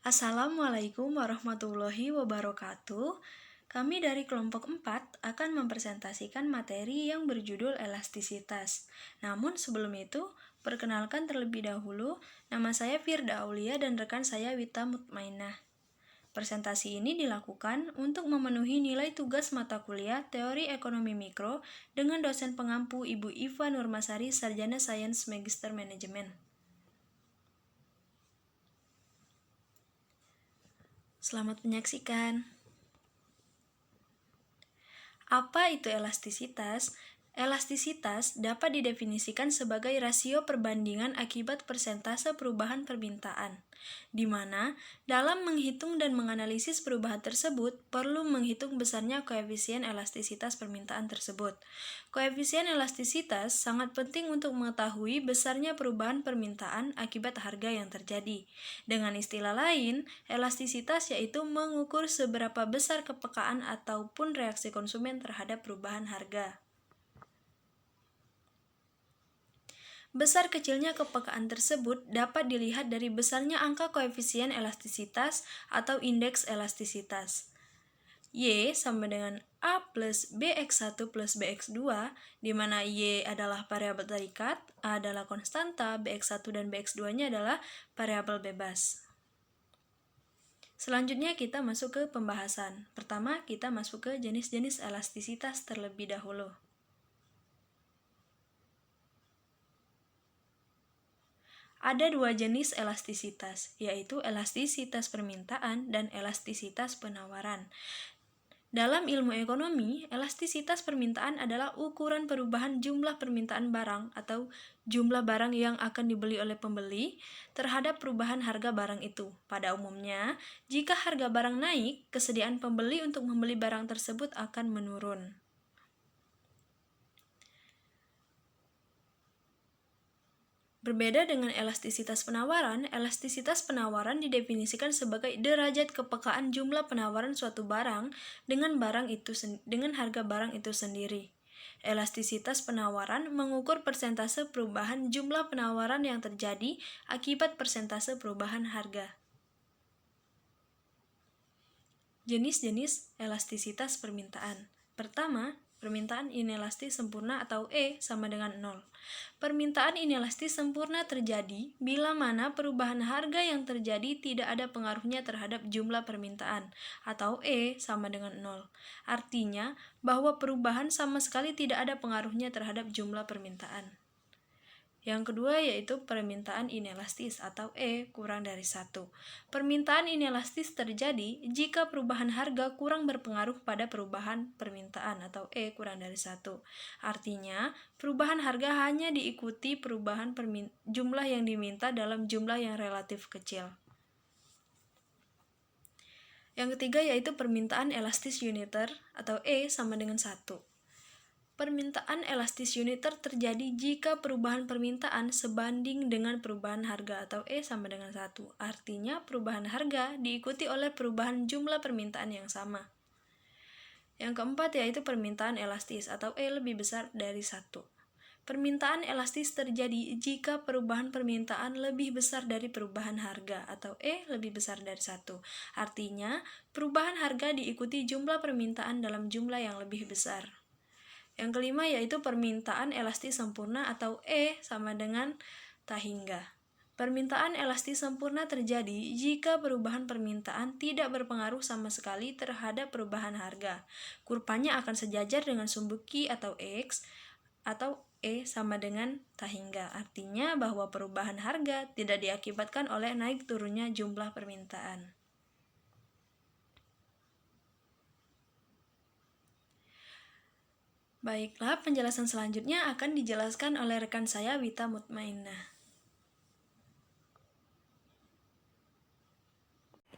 Assalamualaikum warahmatullahi wabarakatuh. Kami dari kelompok 4 akan mempresentasikan materi yang berjudul elastisitas. Namun sebelum itu, perkenalkan terlebih dahulu, nama saya Firda Aulia dan rekan saya Wita Mutmainah. Presentasi ini dilakukan untuk memenuhi nilai tugas mata kuliah Teori Ekonomi Mikro dengan dosen pengampu Ibu Iva Nurmasari, Sarjana Sains Magister Manajemen. Selamat menyaksikan. Apa itu elastisitas? Elastisitas dapat didefinisikan sebagai rasio perbandingan akibat persentase perubahan permintaan, di mana dalam menghitung dan menganalisis perubahan tersebut perlu menghitung besarnya koefisien elastisitas permintaan tersebut. Koefisien elastisitas sangat penting untuk mengetahui besarnya perubahan permintaan akibat harga yang terjadi. Dengan istilah lain, elastisitas yaitu mengukur seberapa besar kepekaan ataupun reaksi konsumen terhadap perubahan harga. Besar kecilnya kepekaan tersebut dapat dilihat dari besarnya angka koefisien elastisitas atau indeks elastisitas. Y sama dengan A plus BX1 plus BX2, di mana Y adalah variabel terikat, A adalah konstanta, BX1 dan BX2-nya adalah variabel bebas. Selanjutnya kita masuk ke pembahasan. Pertama, kita masuk ke jenis-jenis elastisitas terlebih dahulu. Ada dua jenis elastisitas, yaitu elastisitas permintaan dan elastisitas penawaran. Dalam ilmu ekonomi, elastisitas permintaan adalah ukuran perubahan jumlah permintaan barang atau jumlah barang yang akan dibeli oleh pembeli terhadap perubahan harga barang itu. Pada umumnya, jika harga barang naik, kesediaan pembeli untuk membeli barang tersebut akan menurun. Berbeda dengan elastisitas penawaran didefinisikan sebagai derajat kepekaan jumlah penawaran suatu barang dengan harga barang itu sendiri. Elastisitas penawaran mengukur persentase perubahan jumlah penawaran yang terjadi akibat persentase perubahan harga. Jenis-jenis elastisitas permintaan. Pertama, permintaan inelastis sempurna atau E sama dengan 0. Permintaan inelastis sempurna terjadi bila mana perubahan harga yang terjadi tidak ada pengaruhnya terhadap jumlah permintaan, atau E sama dengan 0. Artinya bahwa perubahan sama sekali tidak ada pengaruhnya terhadap jumlah permintaan. Yang kedua yaitu permintaan inelastis atau E kurang dari 1. Permintaan inelastis terjadi jika perubahan harga kurang berpengaruh pada perubahan permintaan atau E kurang dari 1. Artinya, perubahan harga hanya diikuti perubahan jumlah yang diminta dalam jumlah yang relatif kecil. Yang ketiga yaitu permintaan elastis uniter atau E sama dengan 1. Permintaan elastis uniter terjadi jika perubahan permintaan sebanding dengan perubahan harga atau E sama dengan 1. Artinya perubahan harga diikuti oleh perubahan jumlah permintaan yang sama. Yang keempat yaitu permintaan elastis atau E lebih besar dari 1. Permintaan elastis terjadi jika perubahan permintaan lebih besar dari perubahan harga atau E lebih besar dari 1. Artinya perubahan harga diikuti jumlah permintaan dalam jumlah yang lebih besar. Yang kelima yaitu permintaan elastis sempurna atau E sama dengan tak hingga. Permintaan elastis sempurna terjadi jika perubahan permintaan tidak berpengaruh sama sekali terhadap perubahan harga. Kurvanya akan sejajar dengan sumbu Q atau X atau E sama dengan tak hingga. Artinya bahwa perubahan harga tidak diakibatkan oleh naik turunnya jumlah permintaan. Baiklah, penjelasan selanjutnya akan dijelaskan oleh rekan saya Wita Mutmainah.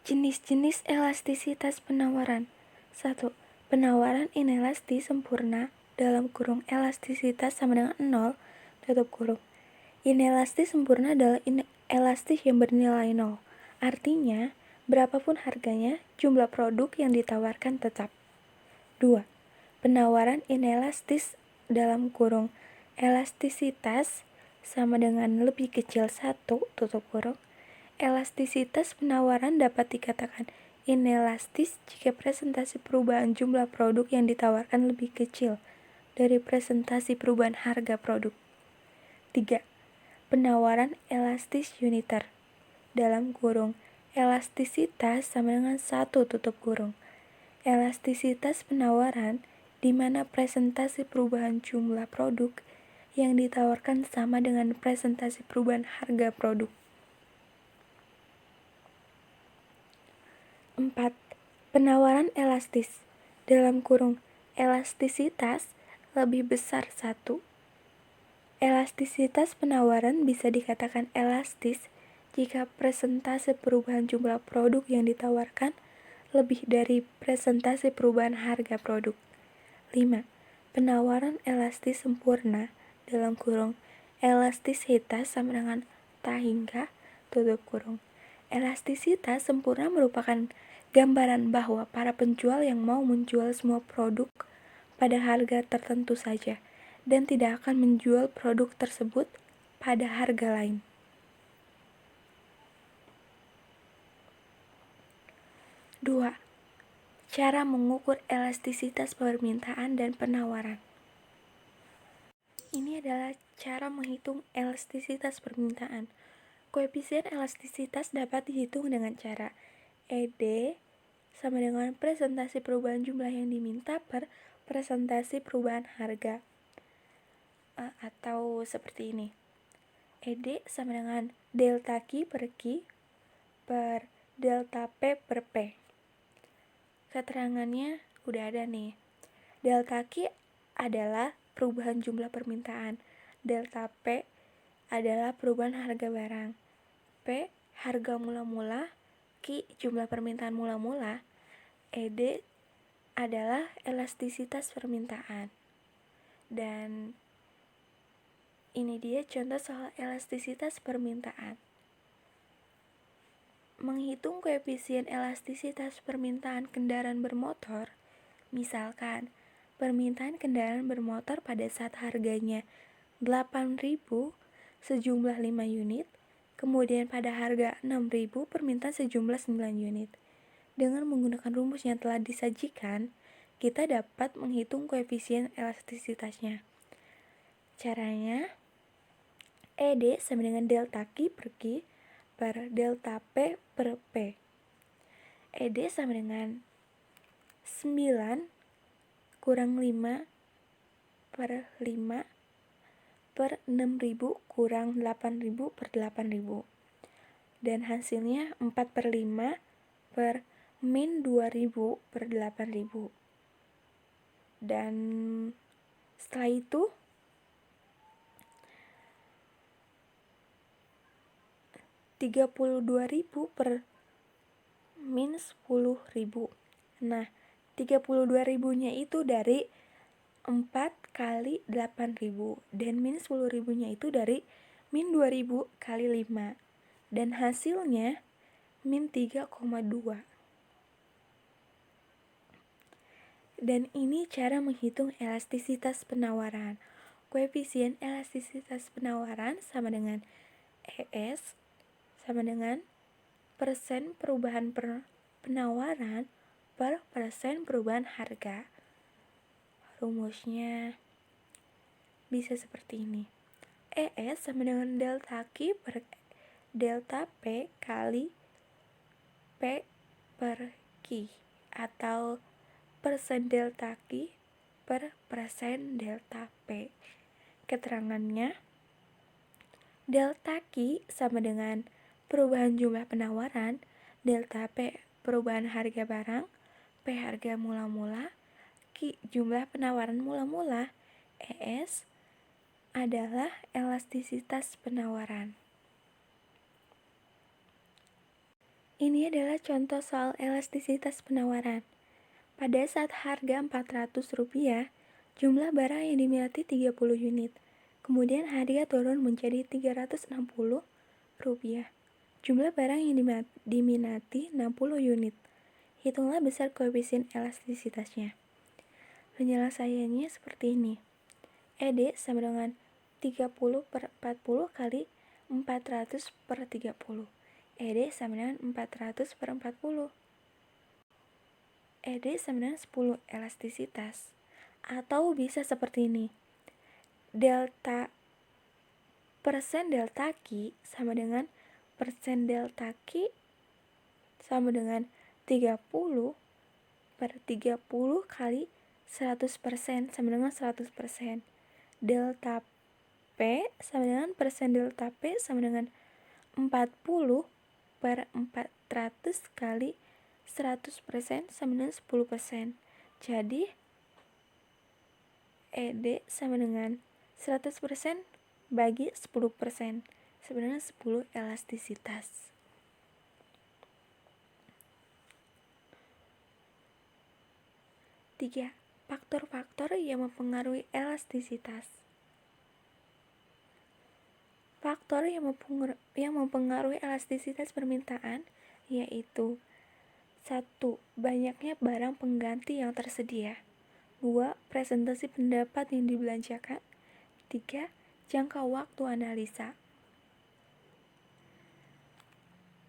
Jenis-jenis elastisitas penawaran. 1. Penawaran inelastis sempurna dalam kurung elastisitas sama dengan 0 tutup kurung. Inelastis sempurna adalah inelastis yang bernilai 0. Artinya, berapapun harganya, jumlah produk yang ditawarkan tetap. 2. Penawaran inelastis dalam kurung elastisitas sama dengan lebih kecil 1 tutup kurung. Elastisitas penawaran dapat dikatakan inelastis jika presentasi perubahan jumlah produk yang ditawarkan lebih kecil dari presentasi perubahan harga produk. 3. Penawaran elastis uniter. Dalam kurung, elastisitas sama dengan 1 tutup kurung. Elastisitas penawaran di mana presentasi perubahan jumlah produk yang ditawarkan sama dengan presentasi perubahan harga produk. 4. Penawaran elastis. Dalam kurung, elastisitas lebih besar 1. Elastisitas penawaran bisa dikatakan elastis jika presentase perubahan jumlah produk yang ditawarkan lebih dari presentase perubahan harga produk. 5. Penawaran elastis sempurna. Dalam kurung, elastisitas sama dengan tak hingga tutup kurung. Elastisitas sempurna merupakan gambaran bahwa para penjual yang mau menjual semua produk pada harga tertentu saja dan tidak akan menjual produk tersebut pada harga lain. Dua, cara mengukur elastisitas permintaan dan penawaran. Ini adalah cara menghitung elastisitas permintaan. Koefisien elastisitas dapat dihitung dengan cara ED sama dengan presentasi perubahan jumlah yang diminta per presentasi perubahan harga. Atau seperti ini. ED sama dengan delta Q per Q per delta P per P. Keterangannya udah ada nih. Delta Q adalah perubahan jumlah permintaan. Delta P adalah perubahan harga barang. P harga mula-mula, Q jumlah permintaan mula-mula, ED adalah elastisitas permintaan. Dan ini dia contoh soal elastisitas permintaan. Menghitung koefisien elastisitas permintaan kendaraan bermotor, misalkan permintaan kendaraan bermotor pada saat harganya 8.000 sejumlah 5 unit, kemudian pada harga 6.000 permintaan sejumlah 9 unit. Dengan menggunakan rumus yang telah disajikan, kita dapat menghitung koefisien elastisitasnya. Caranya, ED sama dengan delta Q per Q per delta P per P. ED sama dengan 9 kurang 5 per 5 per 6.000 kurang 8.000 per 8.000. Dan hasilnya 4 per 5 per min 2.000 per 8.000. Dan setelah itu 32.000 per min 10.000. Nah, 32.000-nya itu dari 4 kali 8.000 dan min 10.000-nya itu dari min 2.000 kali 5. Dan hasilnya min 3,2. Dan ini cara menghitung elastisitas penawaran. Koefisien elastisitas penawaran sama dengan ES sama dengan persen perubahan penawaran per persen perubahan harga. Rumusnya bisa seperti ini. ES sama dengan delta Q per delta P kali P per Q atau persen delta Q per persen delta P. Keterangannya, delta Q sama dengan perubahan jumlah penawaran, delta P perubahan harga barang, P harga mula-mula, Q jumlah penawaran mula-mula, ES adalah elastisitas penawaran. Ini adalah contoh soal elastisitas penawaran. Pada saat harga Rp400, jumlah barang yang diminati 30 unit. Kemudian harga turun menjadi Rp360. Jumlah barang yang diminati 60 unit. Hitunglah besar koefisien elastisitasnya. Penyelesaiannya seperti ini. ED sama dengan 30 per 40 kali 400 per 30. ED sama dengan 400 per 40. ED sama dengan 10 elastisitas. Atau bisa seperti ini. Persen delta Q sama dengan persen delta Q sama dengan 30 per 30 kali 100% sama dengan 100%. Delta P sama dengan persen delta P sama dengan 40 per 400 kali 100% sama dengan 10%. Jadi ED sama dengan 100% bagi 10% sama dengan 10 elastisitas. Tiga, faktor-faktor yang mempengaruhi elastisitas. Faktor yang mempengaruhi elastisitas permintaan yaitu 1. Banyaknya barang pengganti yang tersedia. 2. Presentasi pendapat yang dibelanjakan. 3. Jangka waktu analisa.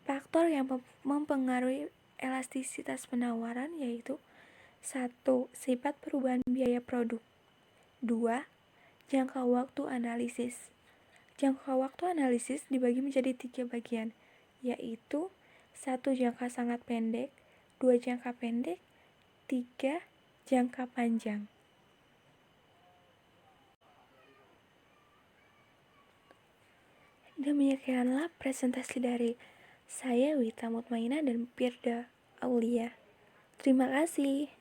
Faktor yang mempengaruhi elastisitas penawaran yaitu 1. Sifat perubahan biaya produk. 2. Jangka waktu analisis. Jangka waktu analisis dibagi menjadi 3 bagian, yaitu 1. Jangka sangat pendek, 2. Jangka pendek, 3. Jangka panjang. Demikianlah presentasi dari saya, Wita Mutmainah dan Firda Aulia. Terima kasih.